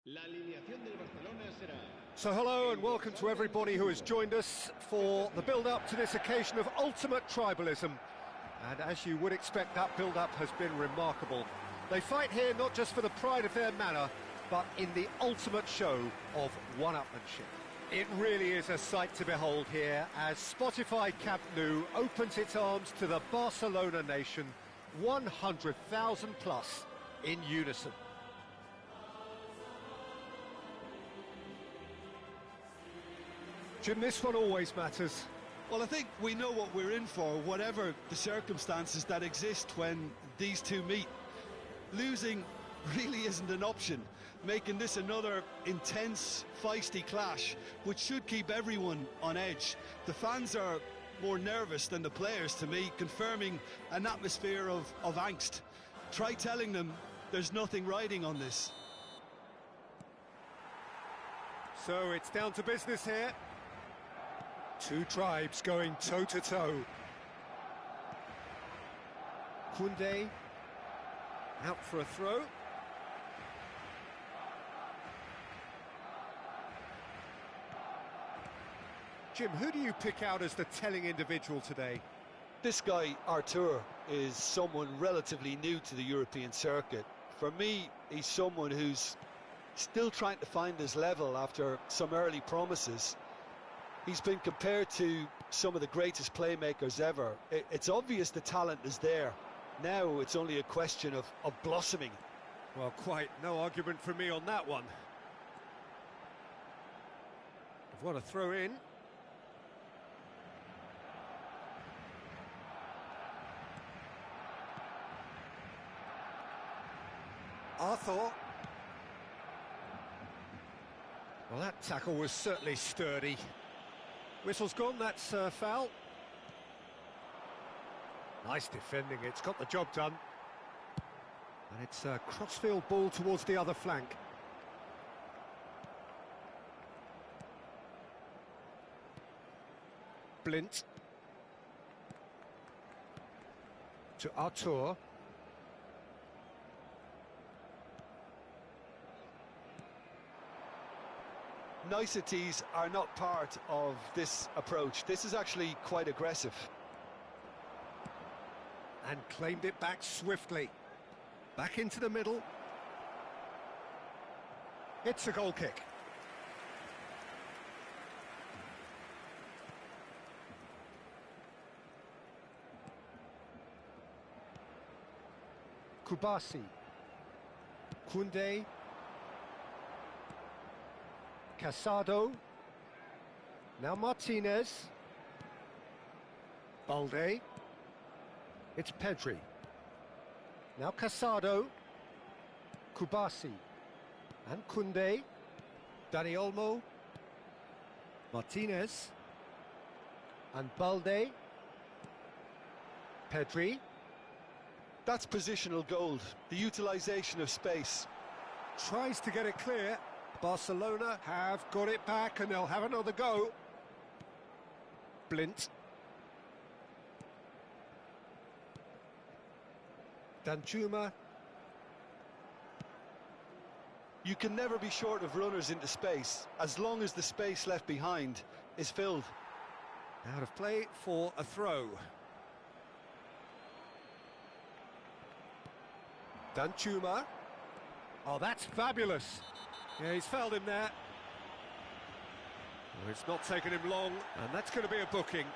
La alineación del Barcelona será... So hello and welcome to everybody who has joined us for the build-up to this occasion of ultimate tribalism. And as you would expect, that build-up has been remarkable. They fight here not just for the pride of their manor, but in the ultimate show of one-upmanship. It really is a sight to behold here as Spotify Camp Nou opens its arms to the Barcelona nation, 100,000 plus in unison. Jim, this one always matters. Well, I think we know what we're in for, whatever the circumstances that exist when these two meet. Losing really isn't an option, making this another intense, feisty clash, which should keep everyone on edge. The fans are more nervous than the players, to me, confirming an atmosphere of angst. Try telling them there's nothing riding on this. So it's down to business here. Two tribes going toe-to-toe. Koundé out for a throw. Jim, who do you pick out as the telling individual today? This guy, Artur, is someone relatively new to the European circuit. For me, he's someone who's still trying to find his level after some early promises. He's been compared to some of the greatest playmakers ever. It's obvious the talent is there. Now it's only a question of blossoming. Well, quite no argument from me on that one. What a throw in. Arthur. Well, that tackle was certainly sturdy. Whistle's gone, that's a foul. Nice defending, it's got the job done. And it's a crossfield ball towards the other flank. Blint. To Artur. Niceties are not part of this approach. This is actually quite aggressive. And claimed it back swiftly. Back into the middle. It's a goal kick. Kubasi. Koundé. Casado, now Martinez, Balde, it's Pedri, now Casado, Kubasi, and Koundé, Dani Olmo, Martinez, and Balde, Pedri. That's positional gold, the utilisation of space. Tries to get it clear. Barcelona have got it back and they'll have another go. Blint. Danjuma. You can never be short of runners into space, as long as the space left behind is filled. Out of play for a throw. Danjuma. Oh, that's fabulous. Yeah, he's fouled him there. Well, it's not taken him long, and that's going to be a booking.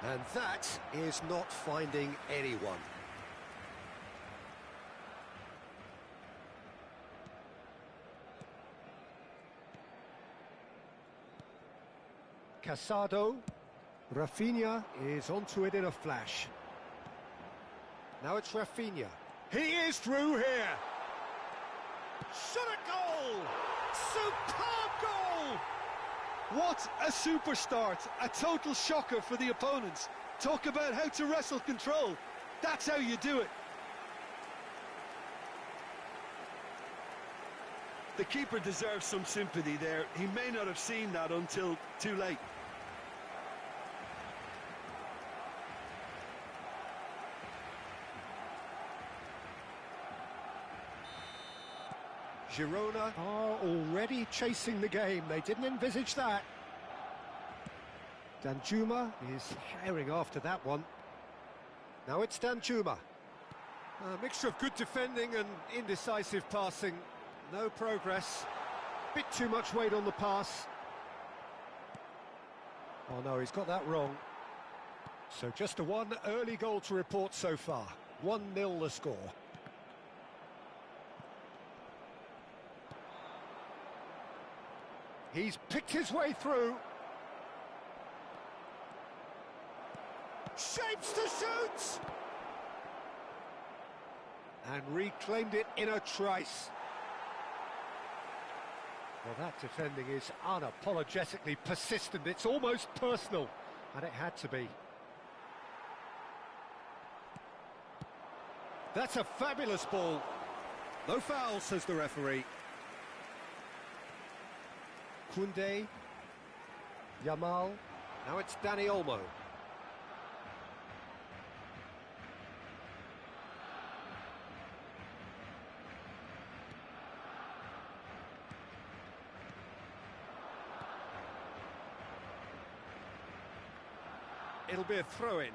And that is not finding anyone. Casado, Rafinha is onto it in a flash. Now it's Rafinha. He is through here. Shot a goal! Superb goal! What a super start, a total shocker for the opponents. Talk about how to wrestle control. That's how you do it. The keeper deserves some sympathy there. He may not have seen that until too late. Girona are already chasing the game. They didn't envisage that. Danjuma is herring after that one. Now it's Danjuma. A mixture of good defending and indecisive passing. No progress. Bit too much weight on the pass. Oh no, he's got that wrong. So just a one early goal to report so far. 1-0 the score. He's picked his way through. Shapes to shoot! And reclaimed it in a trice. Well, that defending is unapologetically persistent. It's almost personal, and it had to be. That's a fabulous ball. No foul, says the referee. Koundé, Yamal, now it's Dani Olmo. It'll be a throw-in.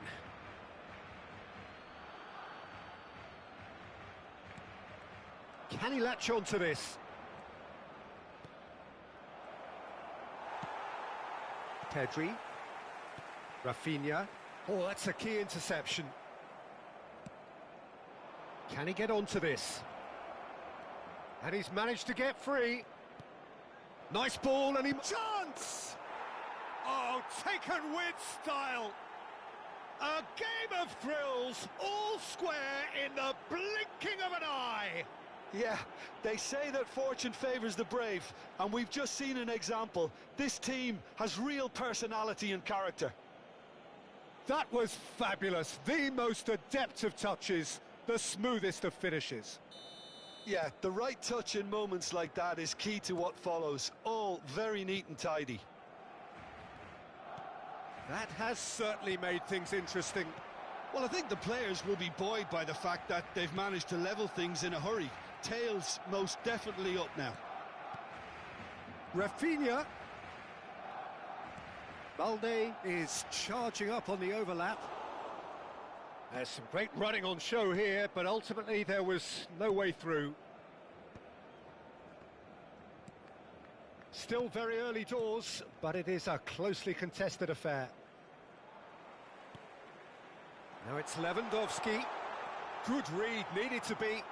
Can he latch on to this? Pedri, Rafinha. Oh, that's a key interception. Can he get onto this? And he's managed to get free. Nice ball, and he... Chance! Oh, taken with style. A game of thrills, all square in the blinking of an eye. Yeah, they say that fortune favours the brave, and we've just seen an example. This team has real personality and character. That was fabulous. The most adept of touches, the smoothest of finishes. Yeah, the right touch in moments like that is key to what follows. All very neat and tidy. That has certainly made things interesting. Well, I think the players will be buoyed by the fact that they've managed to level things in a hurry. Tails most definitely up now. Rafinha. Balde is charging up on the overlap. There's some great running on show here, but ultimately there was no way through. Still very early doors, but it is a closely contested affair. Now it's Lewandowski. Good read, needed to be.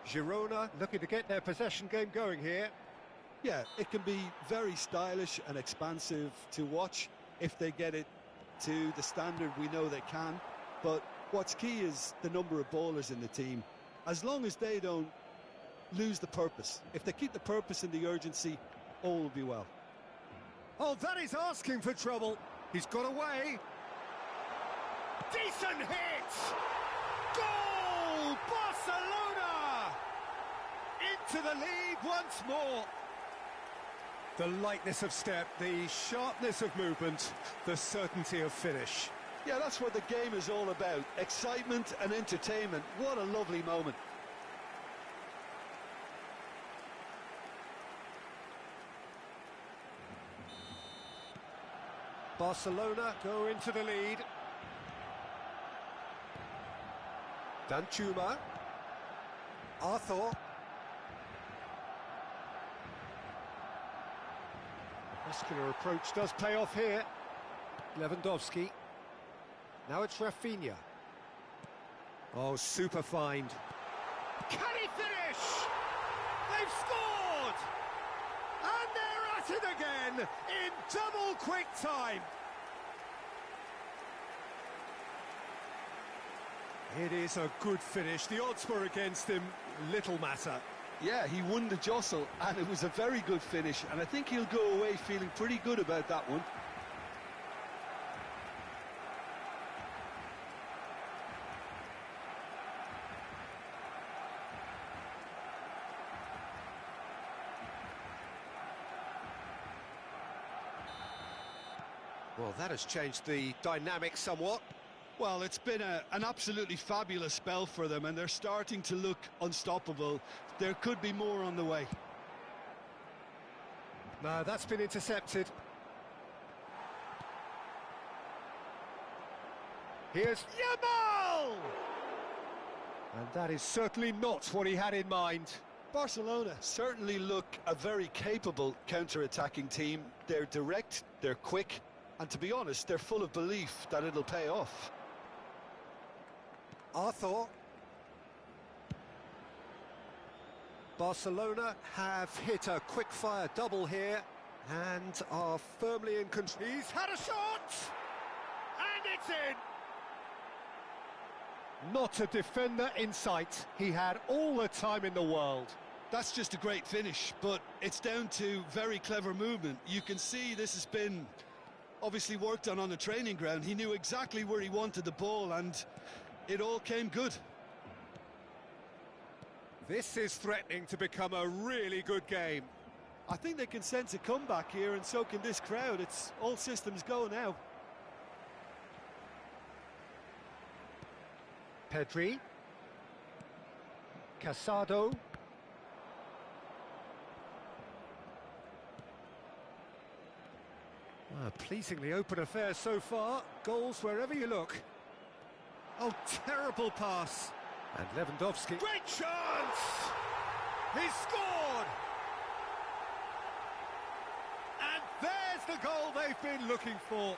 Girona looking to get their possession game going here. Yeah, it can be very stylish and expansive to watch if they get it to the standard we know they can. But what's key is the number of ballers in the team. As long as they don't lose the purpose, if they keep the purpose and the urgency, all will be well. Oh, that is asking for trouble. He's got away. Decent hit! Goal! Barcelona! Into the lead once more. The lightness of step, the sharpness of movement, the certainty of finish. Yeah, that's what the game is all about. Excitement and entertainment. What a lovely moment. Barcelona go into the lead. Danjuma. Arthur. Muscular approach does pay off here. Lewandowski. Now it's Rafinha. Oh, super find. Can he finish? They've scored! And they're at it again in double quick time. It is a good finish. The odds were against him. Little matter. Yeah, he won the jostle, and it was a very good finish, and I think he'll go away feeling pretty good about that one. Well, that has changed the dynamic somewhat. Well, it's been an absolutely fabulous spell for them, and they're starting to look unstoppable. There could be more on the way. No, that's been intercepted. Here's Yamal! And that is certainly not what he had in mind. Barcelona certainly look a very capable counter-attacking team. They're direct, they're quick, and to be honest, they're full of belief that it'll pay off. Arthur. Barcelona have hit a quick-fire double here and are firmly in control. He's had a shot! And it's in! Not a defender in sight. He had all the time in the world. That's just a great finish, but it's down to very clever movement. You can see this has been obviously worked on the training ground. He knew exactly where he wanted the ball, and it all came good. This is threatening to become a really good game. I think they can sense a comeback here, and so can this crowd. It's all systems go now. Pedri. Casado. Pleasingly open affair so far. Goals wherever you look. Oh, terrible pass. And Lewandowski. Great chance! He scored! And there's the goal they've been looking for.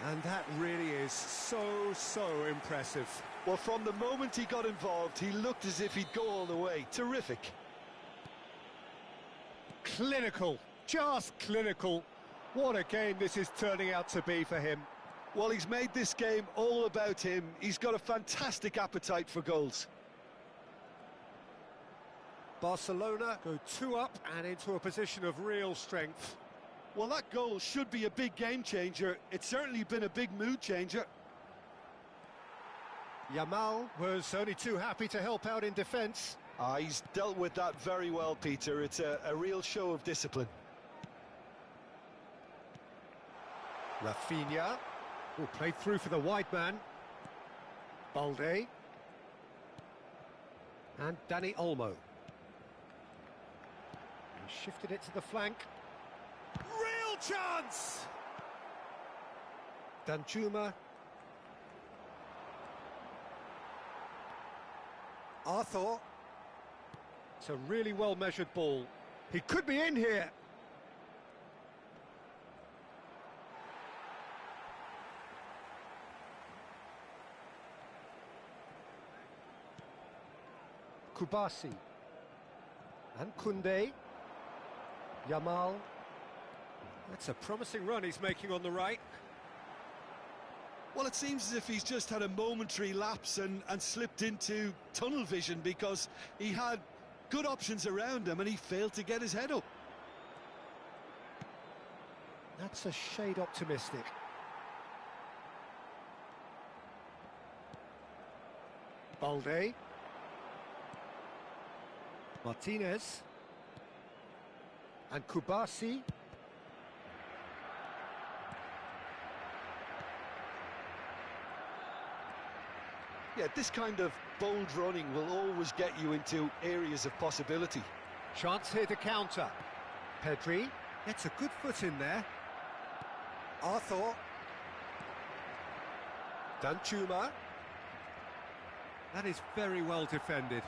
And that really is so impressive. Well, from the moment he got involved, he looked as if he'd go all the way. Terrific. Clinical, just clinical. What a game this is turning out to be for him. Well, he's made this game all about him. He's got a fantastic appetite for goals. Barcelona go 2 up and into a position of real strength. Well, that goal should be a big game changer. It's certainly been a big mood changer. Yamal was only too happy to help out in defence. He's dealt with that very well, Peter. It's a real show of discipline. Rafinha, who played through for the wide man. Balde. And Dani Olmo. He shifted it to the flank. Real chance! Danjuma. Arthur. It's a really well-measured ball. He could be in here. Kubasi. And Koundé. Yamal. That's a promising run he's making on the right. Well, it seems as if he's just had a momentary lapse and slipped into tunnel vision, because he had good options around him and he failed to get his head up. That's a shade optimistic. Balde. Martinez. And Kubasi. Yeah, this kind of bold running will always get you into areas of possibility. Chance here to counter. Pedri gets a good foot in there. Arthur. Danjuma. That is very well defended.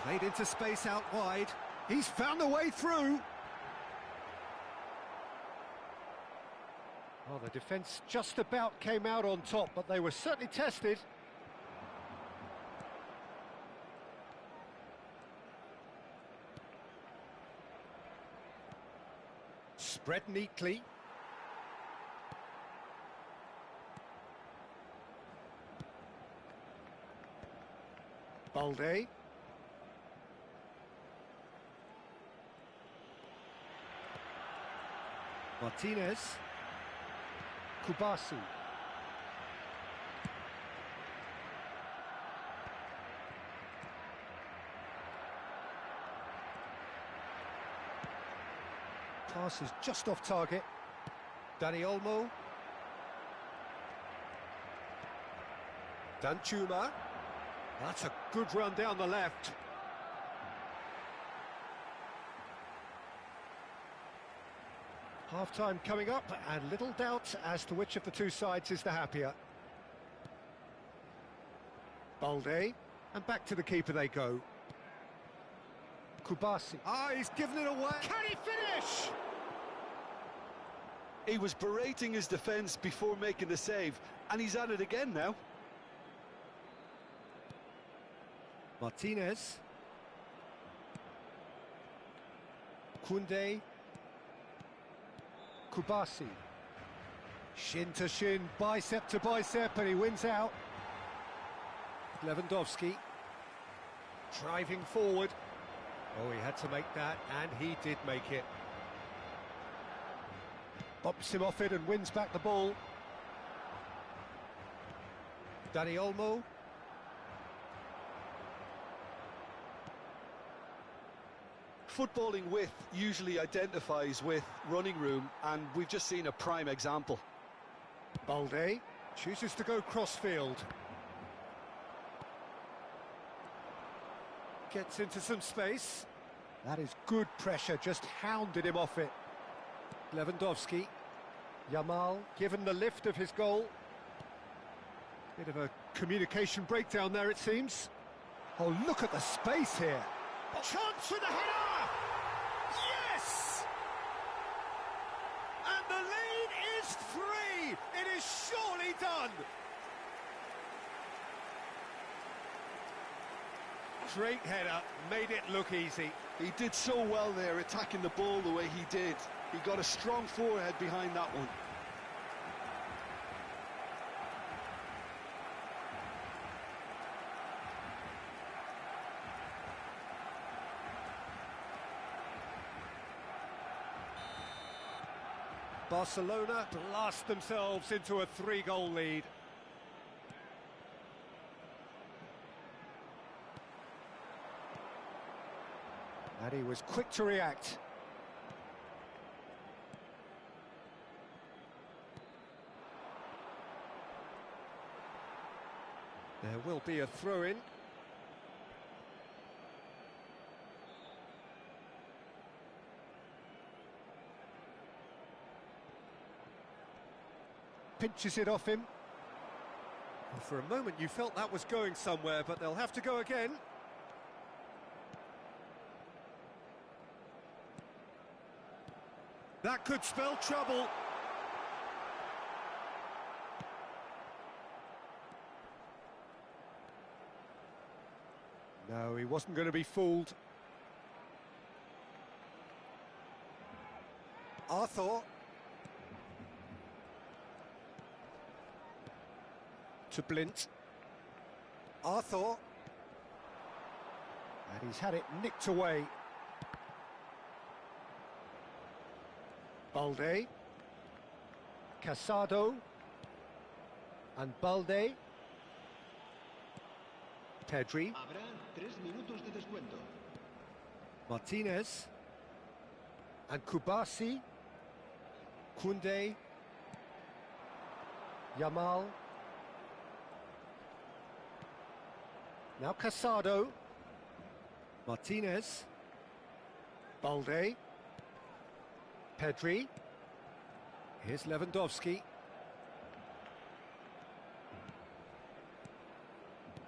Played into space out wide. He's found a way through. Well, the defence just about came out on top, but they were certainly tested. Spread neatly. Balde. Martinez. Kubasi. Pass is just off target. Dani Olmo. Danchuma. That's a good run down the left. Half-time coming up, and little doubt as to which of the two sides is the happier. Balde, and back to the keeper they go. Kubasi. Ah, he's given it away. Can he finish? He was berating his defence before making the save, and he's at it again now. Martinez. Koundé. Kubasi. Shin to shin, bicep to bicep, and he wins out. Lewandowski. Driving forward. Oh, he had to make that, and he did make it. Bops him off it and wins back the ball. Dani Olmo. Footballing width usually identifies with running room, and we've just seen a prime example. Balde chooses to go cross-field. Gets into some space. That is good pressure, just hounded him off it. Lewandowski. Yamal, given the lift of his goal. Bit of a communication breakdown there, it seems. Oh, look at the space here. Chance with the header! Yes! And the lead is 3! It is surely done! Great header, made it look easy. He did so well there, attacking the ball the way he did. He got a strong forehead behind that one. Barcelona blast themselves into a 3-goal lead. And he was quick to react. There will be a throw-in. Pinches it off him. Well, for a moment you felt that was going somewhere, but they'll have to go again. That could spell trouble. No, he wasn't going to be fooled. Arthur. To Blint. Arthur. And he's had it nicked away. Balde. Casado. And Balde. Pedri. Habrá 3 minutos de descuento. Martinez. And Kubasi. Koundé. Yamal. Now Casado. Martinez. Balde. Pedri. Here's Lewandowski.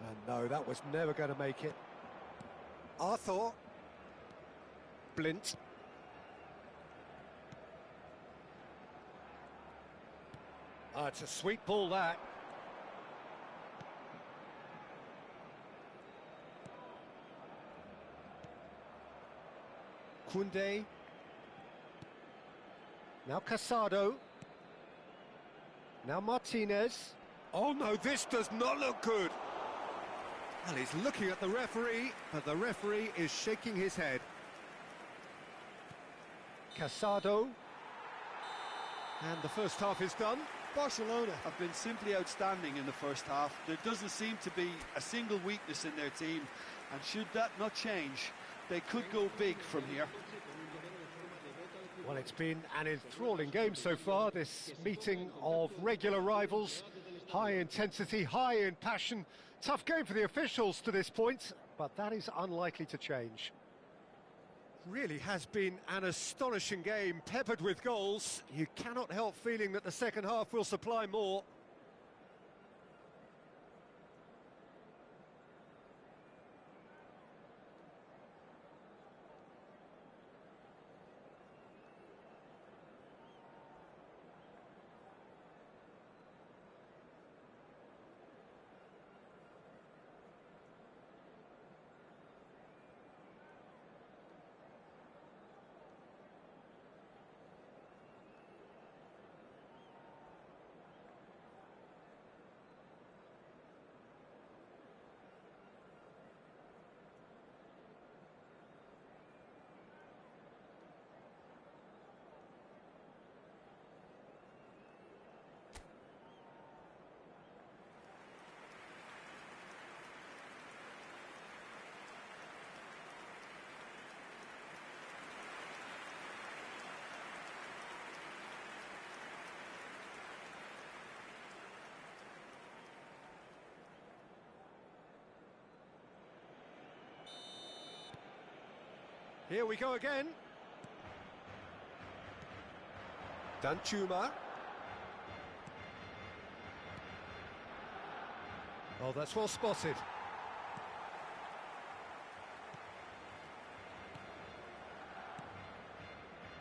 And no, that was never going to make it. Arthur. Blint. Ah, it's a sweet ball, that. Koundé. Now Casado. Now Martinez. Oh no, this does not look good. Well, he's looking at the referee, but the referee is shaking his head. Casado. And the first half is done. Barcelona have been simply outstanding in the first half. There doesn't seem to be a single weakness in their team, and should that not change, they could go big from here. Well, it's been an enthralling game so far, this meeting of regular rivals. High intensity, high in passion. Tough game for the officials to this point, but that is unlikely to change. Really has been an astonishing game, peppered with goals. You cannot help feeling that the second half will supply more. Here we go again. Danjuma. Oh, that's well spotted.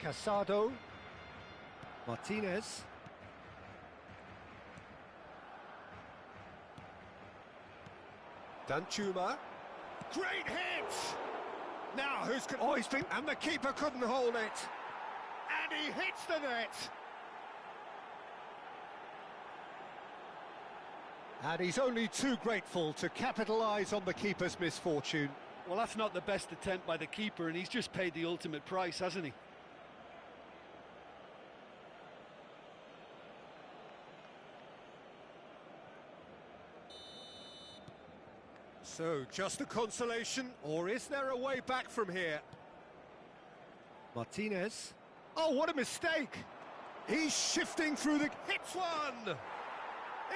Casado. Martinez. Danjuma. Great hit! Now, who's going... Oh, he's been... And the keeper couldn't hold it. And he hits the net. And he's only too grateful to capitalise on the keeper's misfortune. Well, that's not the best attempt by the keeper, and he's just paid the ultimate price, hasn't he? So, just a consolation, or is there a way back from here? Martinez. Oh, what a mistake! He's shifting through the... Hits one!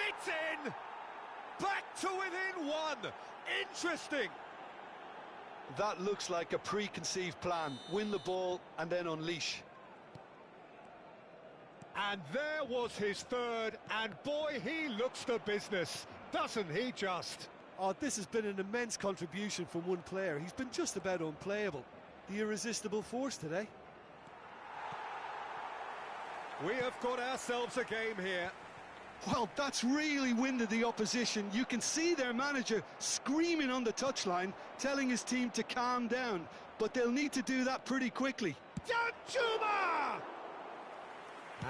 It's in! Back to within one! Interesting! That looks like a preconceived plan. Win the ball and then unleash. And there was his third, and boy, he looks the business, doesn't he just? Oh, this has been an immense contribution from one player. He's been just about unplayable. The irresistible force today. We have got ourselves a game here. Well, that's really winded the opposition. You can see their manager screaming on the touchline, telling his team to calm down. But they'll need to do that pretty quickly. Danjuma!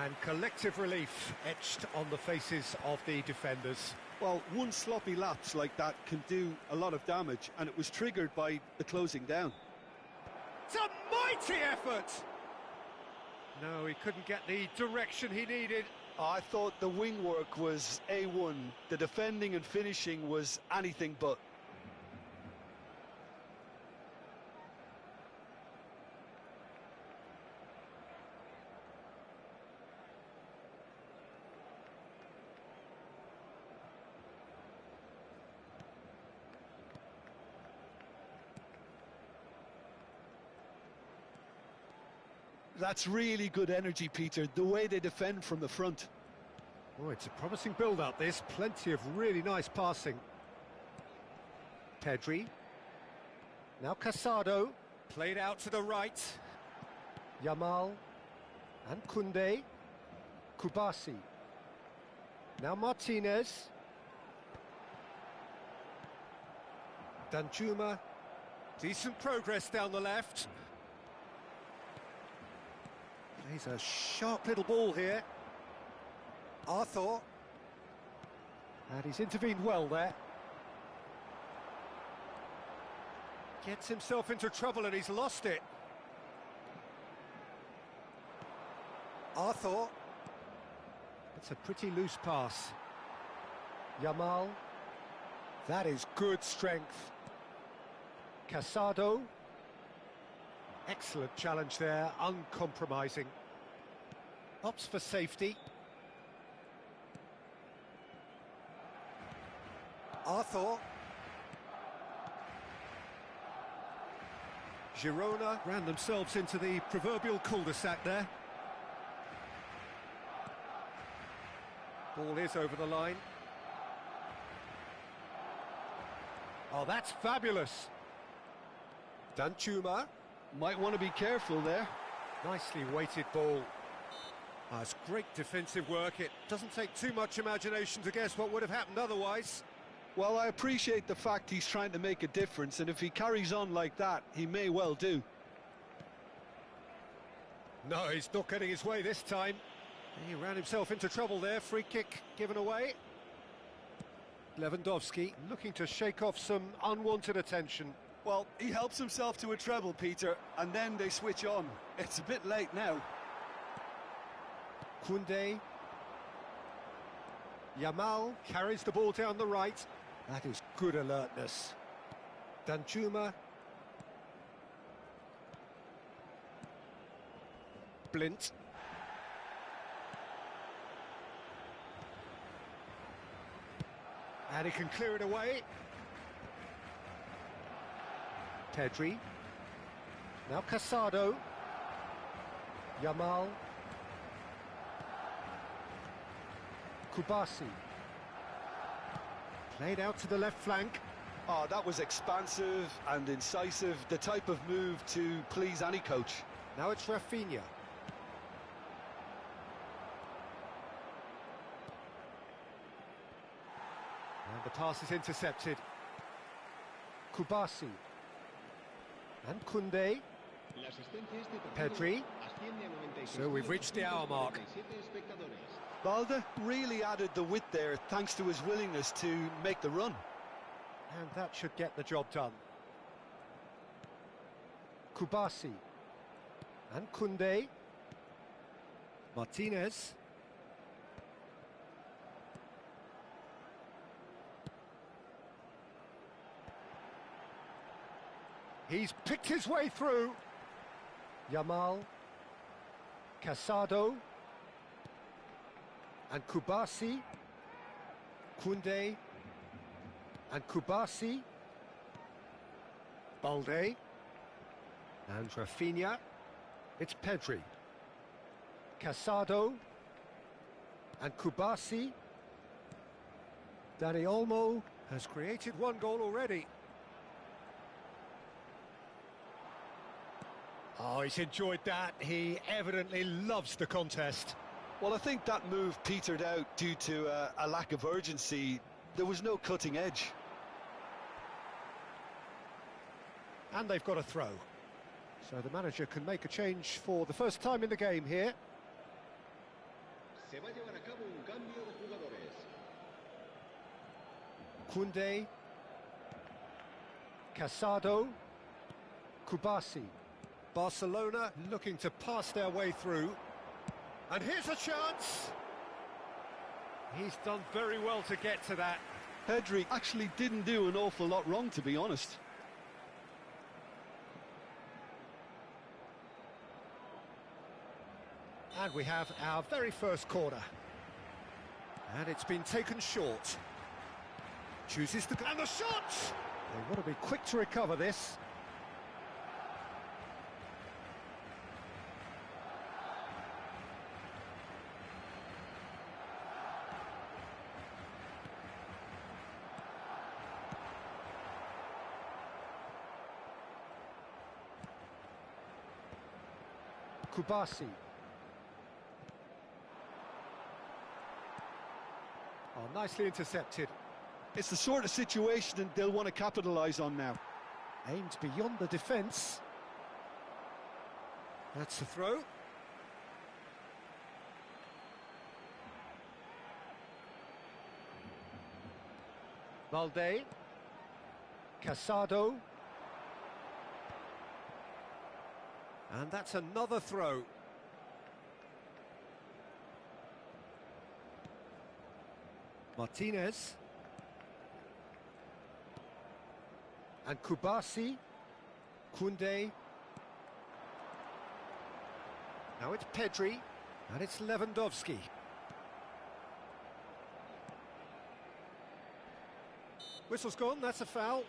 And collective relief etched on the faces of the defenders. Well, one sloppy lapse like that can do a lot of damage, and it was triggered by the closing down. It's a mighty effort! No, he couldn't get the direction he needed. I thought the wing work was A1. The defending and finishing was anything but. That's really good energy, Peter, the way they defend from the front. Oh, it's a promising build-up, this. Plenty of really nice passing. Pedri. Now Casado. Played out to the right. Yamal. And Koundé. Kubasi. Now Martinez. Danjuma. Decent progress down the left. He's a sharp little ball here. Arthur. And he's intervened well there. Gets himself into trouble and he's lost it. Arthur. It's a pretty loose pass. Yamal. That is good strength. Casado. Excellent challenge there, uncompromising. Opts for safety. Arthur. Girona ran themselves into the proverbial cul-de-sac there. Ball is over the line. Oh, that's fabulous. Danchuma. Might want to be careful there. Nicely weighted ball. Oh, it's great defensive work. It doesn't take too much imagination to guess what would have happened otherwise. Well, I appreciate the fact he's trying to make a difference, and if he carries on like that, he may well do. No, he's not getting his way this time. He ran himself into trouble there. Free kick given away. Lewandowski looking to shake off some unwanted attention. Well, he helps himself to a treble, Peter, and then they switch on. It's a bit late now. Koundé. Yamal carries the ball down the right. That is good alertness. Danjuma. Blint. And he can clear it away. Pedri. Now Casado. Yamal. Kubasi. Played out to the left flank. Oh, that was expansive and incisive, the type of move to please any coach. Now it's Rafinha. And the pass is intercepted. Kubasi. And Koundé. Pedri. So we've reached the hour mark. Balde really added the width there thanks to his willingness to make the run. And that should get the job done. Kubasi. And Koundé. Martinez. He's picked his way through. Yamal. Casado. And Kubasi. Koundé. And Kubasi. Balde. And Rafinha. It's Pedri. Casado. And Kubasi. Dani Olmo has created one goal already. Oh, he's enjoyed that. He evidently loves the contest. Well, I think that move petered out due to a lack of urgency. There was no cutting edge. And they've got a throw. So the manager can make a change for the first time in the game here. Koundé. Casado. Kubasi. Barcelona looking to pass their way through. And here's a chance. He's done very well to get to that. Pedri actually didn't do an awful lot wrong, to be honest. And we have our very first corner. And it's been taken short. Chooses to go. And the shot! They want to be quick to recover this. Kubasi. Oh, nicely intercepted. It's the sort of situation that they'll want to capitalise on now. Aimed beyond the defence. That's the throw. Balde. Casado. And that's another throw. Martinez. And Kubasi. Koundé. Now it's Pedri, and it's Lewandowski. Whistle's gone, that's a foul.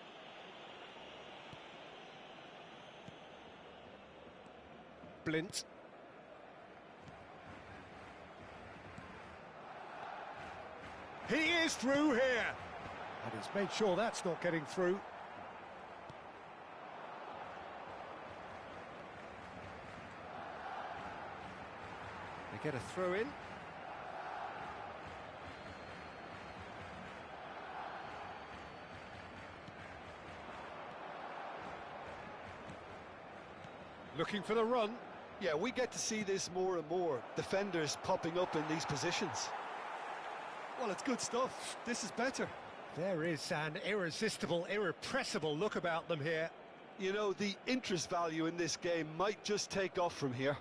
Blint. He is through here. And he's made sure that's not getting through. They get a throw in. Looking for the run. Yeah, we get to see this more and more. Defenders popping up in these positions. Well, it's good stuff. This is better. There is an irresistible, irrepressible look about them here. You know, the interest value in this game might just take off from here.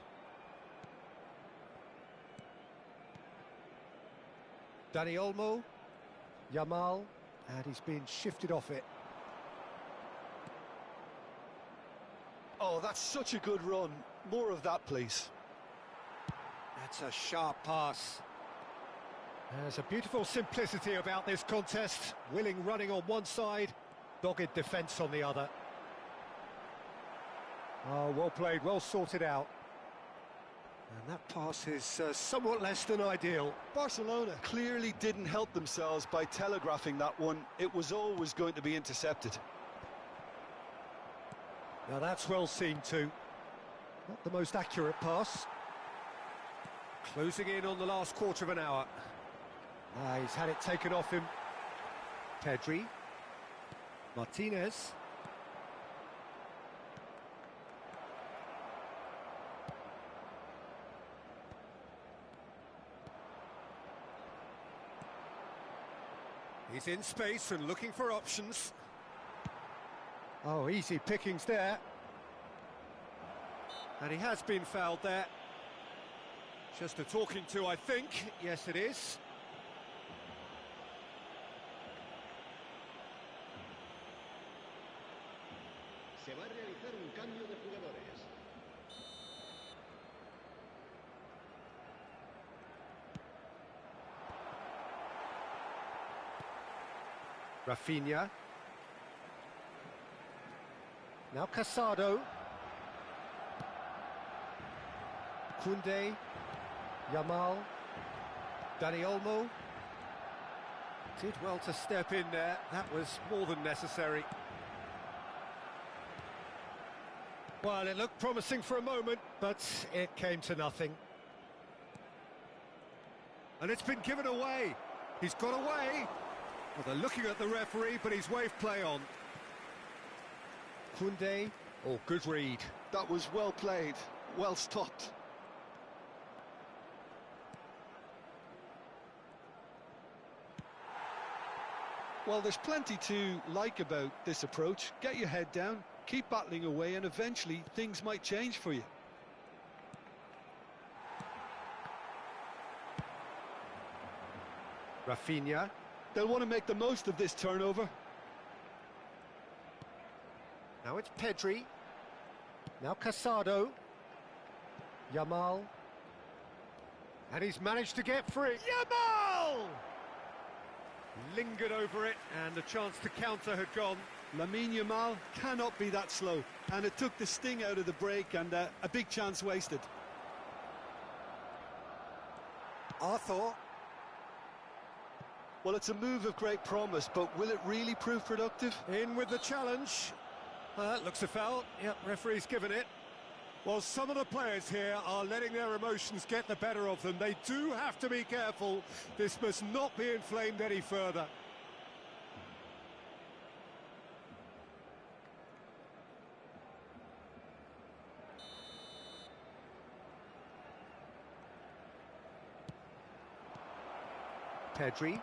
Dani Olmo, Yamal, and he's been shifted off it. Oh, that's such a good run. More of that, please. That's a sharp pass. There's a beautiful simplicity about this contest. Willing running on one side, dogged defence on the other. Oh, well played, well sorted out. And that pass is somewhat less than ideal. Barcelona clearly didn't help themselves by telegraphing that one. It was always going to be intercepted. Now that's well seen too. Not the most accurate pass. Closing in on the last quarter of an hour. He's had it taken off him. Pedri. Martinez. He's in space and looking for options. Oh, easy pickings there. And he has been fouled there. Just a talking to, I think. Yes, it is. Se va a realizar un cambio de jugadores. Rafinha. Now Casado. Koundé. Yamal. Dani Olmo. Did well to step in there. That was more than necessary. Well, it looked promising for a moment, but it came to nothing. And it's been given away. He's got away. Well, they're looking at the referee, but he's waved play on. Koundé. Oh, good read. That was well played, well stopped. Well, there's plenty to like about this approach. Get your head down, keep battling away, and eventually things might change for you. Rafinha. They'll want to make the most of this turnover. Now it's Pedri. Now Casado. Yamal. And he's managed to get free. Yamal! Lingered over it, and the chance to counter had gone. Lamine Yamal cannot be that slow, and it took the sting out of the break, and a big chance wasted. Arthur. Well, it's a move of great promise, but will it really prove productive? In with the challenge. That looks a foul. Yep, referee's given it. Well, some of the players here are letting their emotions get the better of them. They do have to be careful. This must not be inflamed any further. Pedri.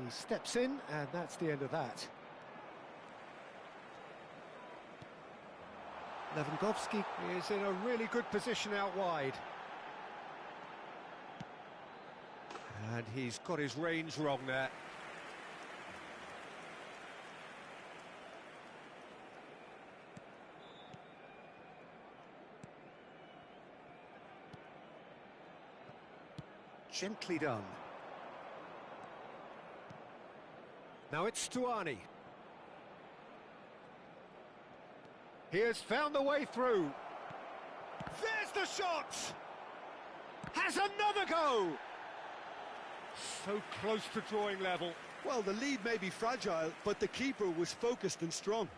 He steps in, and that's the end of that. Lewandowski is in a really good position out wide. And he's got his range wrong there. Gently done. Now it's Stuani. He has found the way through. There's the shot! Has another go! So close to drawing level. Well, the lead may be fragile, but the keeper was focused and strong.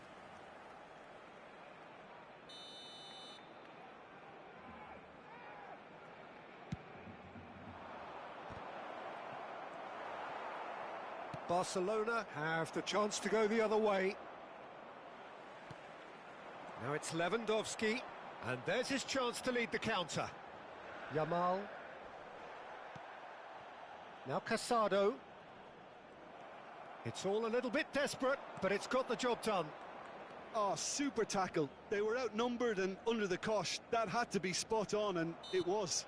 Barcelona have the chance to go the other way. Now it's Lewandowski, and there's his chance to lead the counter. Yamal. Now Casado. It's all a little bit desperate, but it's got the job done. Oh, super tackle. They were outnumbered and under the cosh. That had to be spot on, and it was.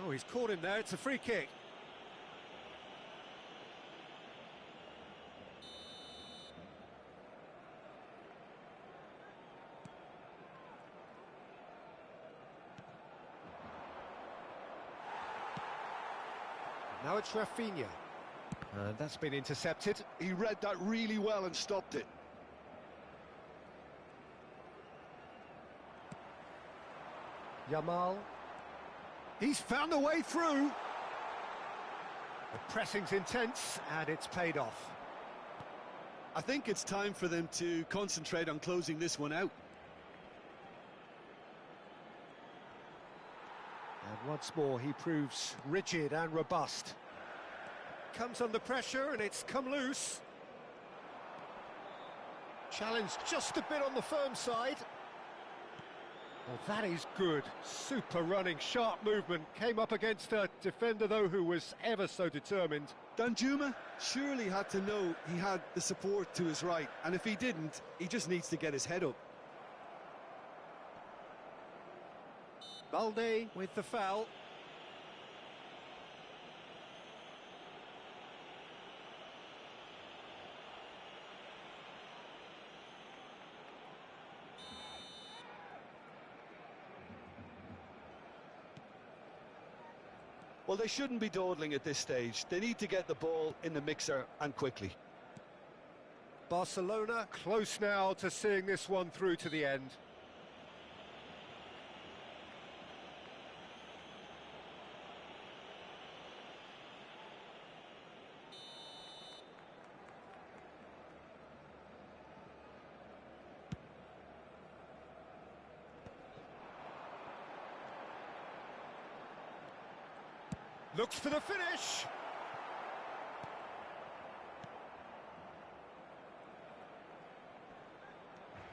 Oh, he's caught him there. It's a free kick. Now it's Rafinha. And that's been intercepted. He read that really well and stopped it. Yamal. He's found a way through. The pressing's intense, and it's paid off. I think it's time for them to concentrate on closing this one out. And once more, he proves rigid and robust. Comes under pressure, and it's come loose. Challenged just a bit on the firm side. Well, that is good. Super running, sharp movement. Came up against a defender, though, who was ever so determined. Danjuma surely had to know he had the support to his right, and if he didn't, he just needs to get his head up. Balde with the foul. Well, they shouldn't be dawdling at this stage. They need to get the ball in the mixer and quickly. Barcelona close now to seeing this one through to the end. Looks for the finish.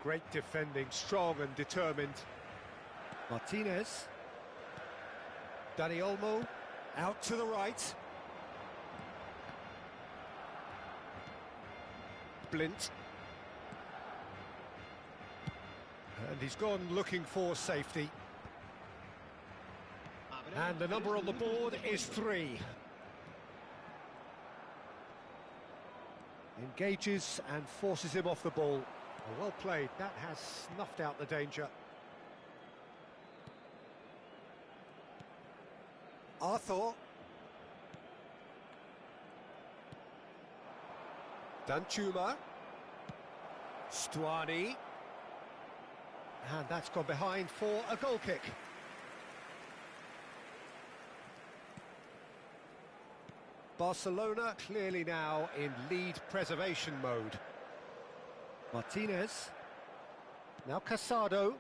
Great defending, strong and determined. Martinez. Dani Olmo out to the right. Blint. And he's gone looking for safety. And the number on the board is 3. Engages and forces him off the ball. Well played. That has snuffed out the danger. Arthur. Danjuma. Stuani. And that's gone behind for a goal kick. Barcelona clearly now in lead preservation mode. Martinez. Now Casado.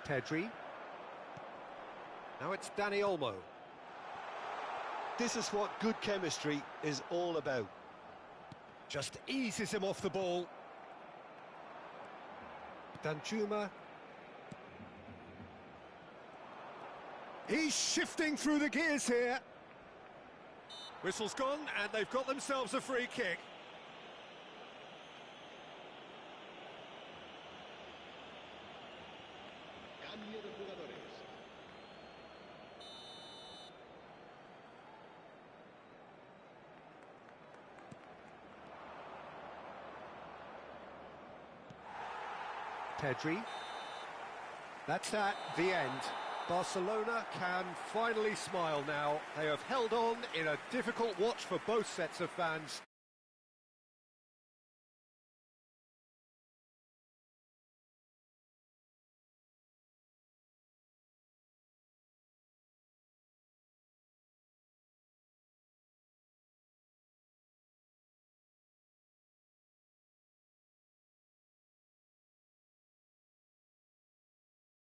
Pedri. Now it's Dani Olmo. This is what good chemistry is all about. Just eases him off the ball. Danjuma. He's shifting through the gears here. Whistle's gone, and they've got themselves a free kick. Cambio de jugadores. Pedri. That's that, the end. Barcelona can finally smile now. They have held on in a difficult watch for both sets of fans.